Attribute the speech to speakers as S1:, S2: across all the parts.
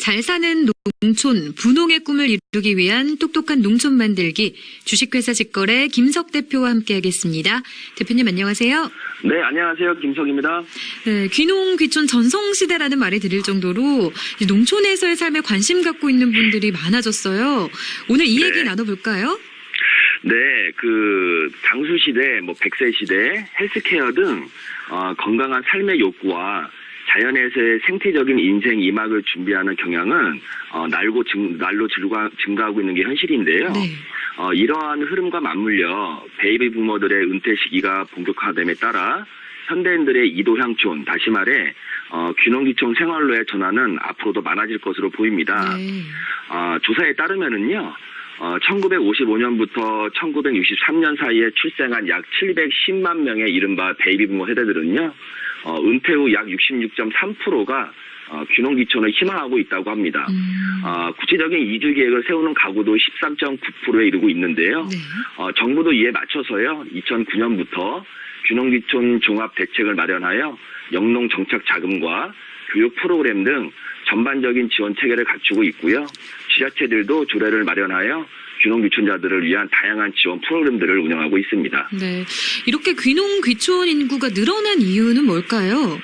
S1: 잘 사는 농촌, 분홍의 꿈을 이루기 위한 똑똑한 농촌 만들기, 주식회사 직거래 김석 대표와 함께하겠습니다. 대표님 안녕하세요.
S2: 네, 안녕하세요. 김석입니다.
S1: 네, 귀농 귀촌 전성시대라는 말이 들릴 정도로 농촌에서의 삶에 관심 갖고 있는 분들이 많아졌어요. 오늘 이 얘기 나눠볼까요?
S2: 네, 장수시대, 100세 시대, 헬스케어 등 건강한 삶의 욕구와 자연에서의 생태적인 인생 이막을 준비하는 경향은 날로 증가하고 있는 게 현실인데요.
S1: 네.
S2: 이러한 흐름과 맞물려 베이비 부머들의 은퇴 시기가 본격화됨에 따라 현대인들의 이도향촌, 다시 말해 귀농귀촌 생활로의 전환은 앞으로도 많아질 것으로 보입니다.
S1: 네.
S2: 조사에 따르면은요. 1955년부터 1963년 사이에 출생한 약 710만 명의 이른바 베이비 부머 세대들은요. 은퇴 후 약 66.3%가 귀농귀촌을 희망하고 있다고 합니다. 구체적인 이주 계획을 세우는 가구도 13.9%에 이르고 있는데요.
S1: 네.
S2: 정부도 이에 맞춰서요. 2009년부터 귀농귀촌 종합 대책을 마련하여 영농 정착 자금과 교육 프로그램 등 전반적인 지원 체계를 갖추고 있고요. 지자체들도 조례를 마련하여 귀농귀촌자들을 위한 다양한 지원 프로그램들을 운영하고 있습니다.
S1: 네, 이렇게 귀농 귀촌 인구가 늘어난 이유는 뭘까요?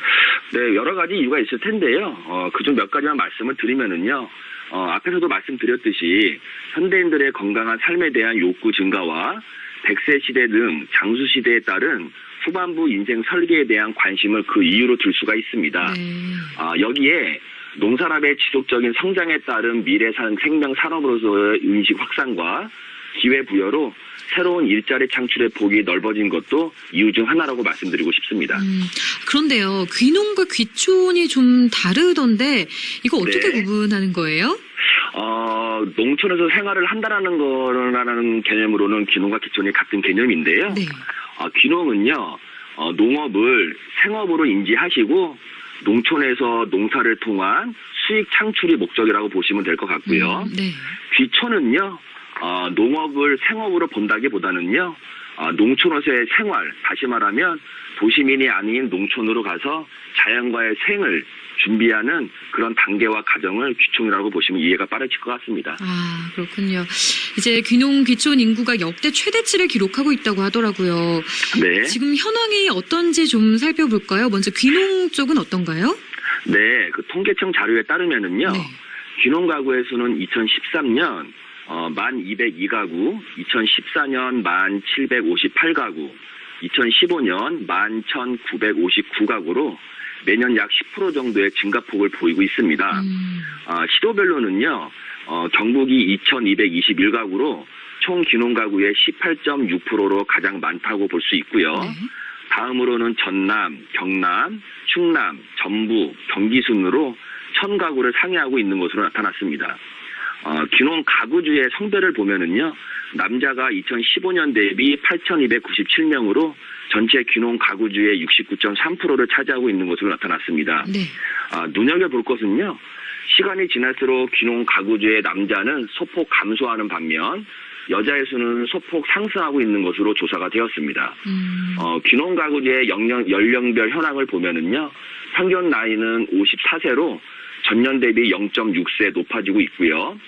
S2: 네, 여러 가지 이유가 있을 텐데요. 그중 몇 가지만 말씀을 드리면은요. 앞에서도 말씀드렸듯이 현대인들의 건강한 삶에 대한 욕구 증가와 100세 시대 등 장수 시대에 따른 후반부 인생 설계에 대한 관심을 그 이유로 들 수가 있습니다.
S1: 네.
S2: 여기에 농산업의 지속적인 성장에 따른 미래 생명 산업으로서의 인식 확산과 기회 부여로 새로운 일자리 창출의 폭이 넓어진 것도 이유 중 하나라고 말씀드리고 싶습니다.
S1: 그런데요, 귀농과 귀촌이 좀 다르던데 이거 어떻게
S2: 네.
S1: 구분하는 거예요?
S2: 농촌에서 생활을 한다라는 거라는 개념으로는 귀농과 귀촌이 같은 개념인데요.
S1: 네.
S2: 귀농은요, 농업을 생업으로 인지하시고 농촌에서 농사를 통한 수익 창출이 목적이라고 보시면 될 것 같고요.
S1: 네.
S2: 귀촌은요, 농업을 생업으로 본다기보다는요, 농촌에서의 생활, 다시 말하면 도시민이 아닌 농촌으로 가서 자연과의 생을 준비하는 그런 단계와 과정을 귀촌이라고 보시면 이해가 빠르실 것 같습니다.
S1: 아, 그렇군요. 이제 귀농 귀촌 인구가 역대 최대치를 기록하고 있다고 하더라고요.
S2: 네.
S1: 지금 현황이 어떤지 좀 살펴볼까요? 먼저 귀농 쪽은 어떤가요?
S2: 네, 통계청 자료에 따르면은요,
S1: 네.
S2: 귀농 가구의 수는 2013년 1,202가구, 2014년 1,758가구, 2015년 11,959가구로 매년 약 10% 정도의 증가폭을 보이고 있습니다. 시도별로는요, 경북이 2,221가구로 총 귀농 가구의 18.6%로 가장 많다고 볼 수 있고요.
S1: 네.
S2: 다음으로는 전남, 경남, 충남, 전북, 경기 순으로 1,000가구를 상회하고 있는 것으로 나타났습니다. 귀농 가구주의 성별을 보면은요, 남자가 2015년 대비 8,297명으로 전체 귀농 가구주의 69.3%를 차지하고 있는 것으로 나타났습니다.
S1: 네.
S2: 눈여겨볼 것은요, 시간이 지날수록 귀농 가구주의 남자는 소폭 감소하는 반면 여자의 수는 소폭 상승하고 있는 것으로 조사가 되었습니다. 귀농 가구주의 연령별 현황을 보면은요, 평균 나이는 54세로 전년 대비 0.6세 높아지고 있고요.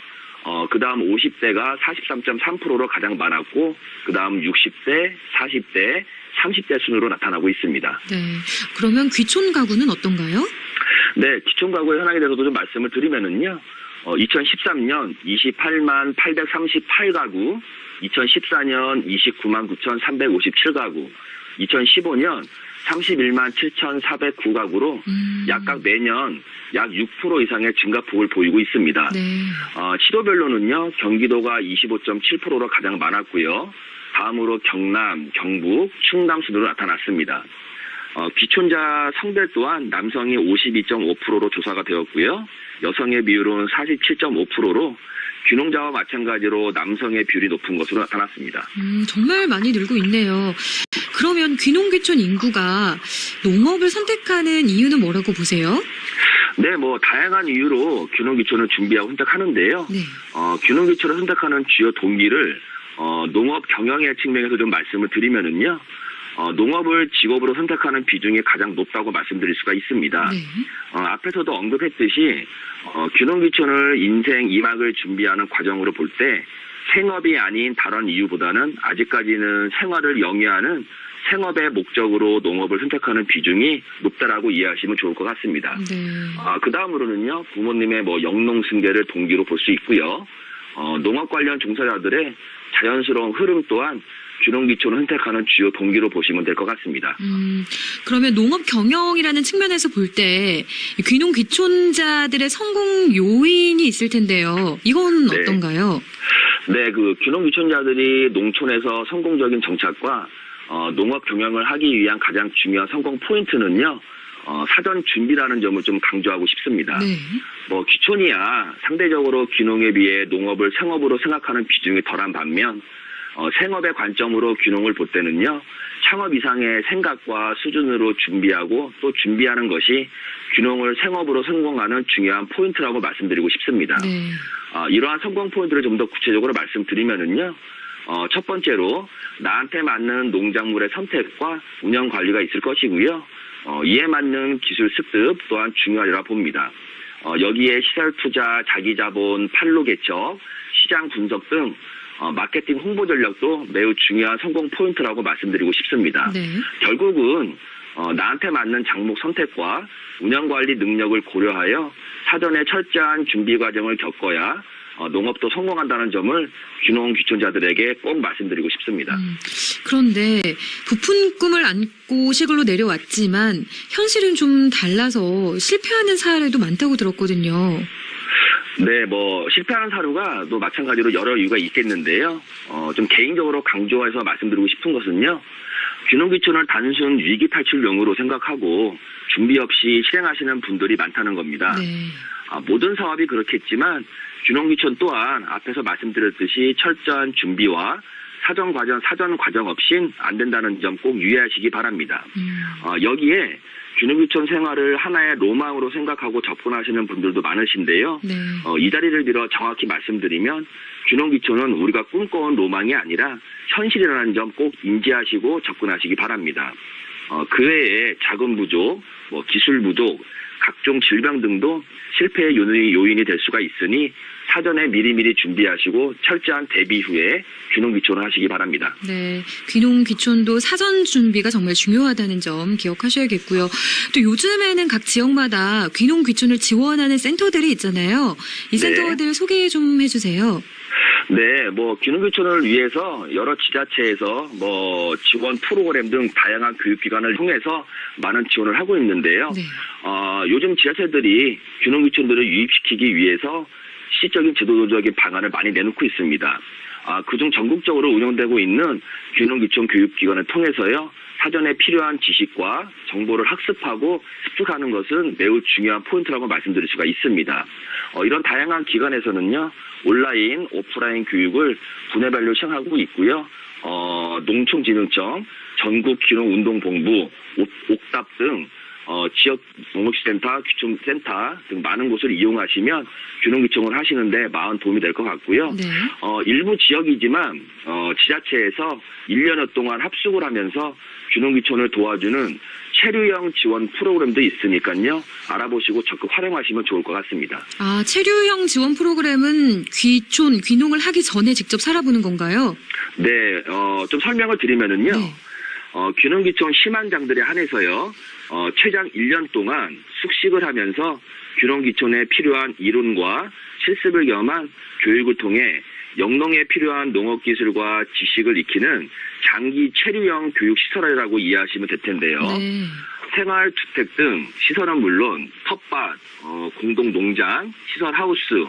S2: 그 다음 50대가 43.3%로 가장 많았고, 그 다음 60대, 40대, 30대 순으로 나타나고 있습니다.
S1: 네. 그러면 귀촌 가구는 어떤가요?
S2: 네, 귀촌 가구의 현황에 대해서도 좀 말씀을 드리면은요, 2013년 28만 838가구, 2014년 29만 9,357가구, 2015년 31만 7,409가구로 약각 매년 약 6% 이상의 증가폭을 보이고 있습니다.
S1: 네.
S2: 시도별로는요, 경기도가 25.7%로 가장 많았고요. 다음으로 경남, 경북, 충남 순으로 나타났습니다. 귀촌자 성별 또한 남성이 52.5%로 조사가 되었고요. 여성의 비율은 47.5%로 귀농자와 마찬가지로 남성의 비율이 높은 것으로 나타났습니다.
S1: 정말 많이 늘고 있네요. 그러면 귀농 귀촌 인구가 농업을 선택하는 이유는 뭐라고 보세요?
S2: 네, 다양한 이유로 귀농 귀촌을 준비하고 선택하는데요.
S1: 네.
S2: 귀농 귀촌을 선택하는 주요 동기를 농업 경영의 측면에서 좀 말씀을 드리면은요. 농업을 직업으로 선택하는 비중이 가장 높다고 말씀드릴 수가 있습니다.
S1: 네.
S2: 앞에서도 언급했듯이 귀농귀촌을 인생 2막을 준비하는 과정으로 볼 때 생업이 아닌 다른 이유보다는 아직까지는 생활을 영위하는 생업의 목적으로 농업을 선택하는 비중이 높다라고 이해하시면 좋을 것 같습니다.
S1: 네.
S2: 그 다음으로는요, 부모님의 영농 승계를 동기로 볼 수 있고요. 농업 관련 종사자들의 자연스러운 흐름 또한 귀농귀촌을 선택하는 주요 동기로 보시면 될 것 같습니다.
S1: 그러면 농업 경영이라는 측면에서 볼 때 귀농귀촌자들의 성공 요인이 있을 텐데요. 이건
S2: 네.
S1: 어떤가요?
S2: 네, 귀농귀촌자들이 농촌에서 성공적인 정착과 농업 경영을 하기 위한 가장 중요한 성공 포인트는요, 사전 준비라는 점을 좀 강조하고 싶습니다.
S1: 네.
S2: 귀촌이야 상대적으로 귀농에 비해 농업을 생업으로 생각하는 비중이 덜한 반면 생업의 관점으로 귀농을 볼 때는요, 창업 이상의 생각과 수준으로 준비하고 또 준비하는 것이 귀농을 생업으로 성공하는 중요한 포인트라고 말씀드리고 싶습니다.
S1: 네.
S2: 이러한 성공 포인트를 좀 더 구체적으로 말씀드리면은요, 첫 번째로 나한테 맞는 농작물의 선택과 운영 관리가 있을 것이고요. 이에 맞는 기술 습득 또한 중요하리라 봅니다. 여기에 시설 투자, 자기 자본, 판로 개척, 시장 분석 등 마케팅 홍보 전략도 매우 중요한 성공 포인트라고 말씀드리고 싶습니다.
S1: 네.
S2: 결국은 나한테 맞는 작목 선택과 운영 관리 능력을 고려하여 사전에 철저한 준비 과정을 겪어야 농업도 성공한다는 점을 귀농귀촌자들에게 꼭 말씀드리고 싶습니다.
S1: 그런데 부푼 꿈을 안고 시골로 내려왔지만 현실은 좀 달라서 실패하는 사례도 많다고 들었거든요.
S2: 네, 실패하는 사례가 또 마찬가지로 여러 이유가 있겠는데요. 좀 개인적으로 강조해서 말씀드리고 싶은 것은요, 귀농귀촌을 단순 위기 탈출용으로 생각하고 준비 없이 실행하시는 분들이 많다는 겁니다.
S1: 네.
S2: 모든 사업이 그렇겠지만 귀농귀촌 또한 앞에서 말씀드렸듯이 철저한 준비와 사전 과정 없인 안 된다는 점 꼭 유의하시기 바랍니다. 여기에 귀농귀촌 생활을 하나의 로망으로 생각하고 접근하시는 분들도 많으신데요.
S1: 네.
S2: 이 자리를 빌어 정확히 말씀드리면 귀농귀촌은 우리가 꿈꿔온 로망이 아니라 현실이라는 점 꼭 인지하시고 접근하시기 바랍니다. 그 외에 자금 부족, 기술 부족, 각종 질병 등도 실패의 요인이 될 수가 있으니 사전에 미리미리 준비하시고 철저한 대비 후에 귀농귀촌을 하시기 바랍니다.
S1: 네, 귀농귀촌도 사전 준비가 정말 중요하다는 점 기억하셔야겠고요. 또 요즘에는 각 지역마다 귀농귀촌을 지원하는 센터들이 있잖아요. 이 센터들 소개 좀 해주세요.
S2: 네, 귀농귀촌을 위해서 여러 지자체에서 지원 프로그램 등 다양한 교육기관을 통해서 많은 지원을 하고 있는데요.
S1: 네.
S2: 요즘 지자체들이 귀농귀촌들을 유입시키기 위해서 시적인 제도적인 방안을 많이 내놓고 있습니다. 그중 전국적으로 운영되고 있는 귀농귀촌 교육기관을 통해서요, 사전에 필요한 지식과 정보를 학습하고 습득하는 것은 매우 중요한 포인트라고 말씀드릴 수가 있습니다. 이런 다양한 기관에서는요, 온라인, 오프라인 교육을 분야별로 시행하고 있고요. 농촌진흥청, 전국귀농운동본부, 옥답 등 지역 농업시센터, 귀촌센터 등 많은 곳을 이용하시면 귀농귀촌을 하시는데 많은 도움이 될 것 같고요.
S1: 네.
S2: 일부 지역이지만 지자체에서 1년여 동안 합숙을 하면서 귀농귀촌을 도와주는 체류형 지원 프로그램도 있으니까요. 알아보시고 적극 활용하시면 좋을 것 같습니다.
S1: 체류형 지원 프로그램은 귀농을 하기 전에 직접 살아보는 건가요?
S2: 네, 좀 설명을 드리면은요.
S1: 네.
S2: 귀농귀촌 심한장들에 한해서요, 최장 1년 동안 숙식을 하면서 귀농귀촌에 필요한 이론과 실습을 겸한 교육을 통해 영농에 필요한 농업기술과 지식을 익히는 장기 체류형 교육시설이라고 이해하시면 될 텐데요.
S1: 네.
S2: 생활주택 등 시설은 물론 텃밭, 공동농장, 시설하우스,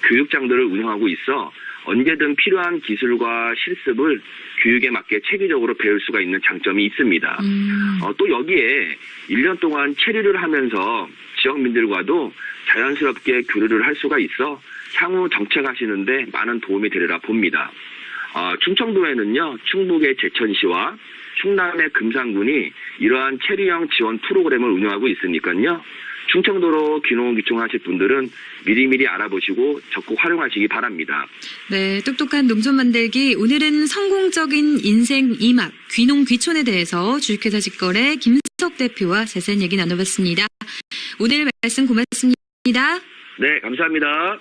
S2: 교육장들을 운영하고 있어 언제든 필요한 기술과 실습을 교육에 맞게 체계적으로 배울 수가 있는 장점이 있습니다. 또 여기에 1년 동안 체류를 하면서 지역민들과도 자연스럽게 교류를 할 수가 있어 향후 정책하시는데 많은 도움이 되리라 봅니다. 충청도에는요, 충북의 제천시와 충남의 금산군이 이러한 체류형 지원 프로그램을 운영하고 있으니까요, 충청도로 귀농 귀촌하실 분들은 미리미리 알아보시고 적극 활용하시기 바랍니다.
S1: 네, 똑똑한 농촌 만들기. 오늘은 성공적인 인생 2막 귀농 귀촌에 대해서 주식회사 직거래 김석 대표와 자세한 얘기 나눠봤습니다. 오늘 말씀 고맙습니다.
S2: 네, 감사합니다.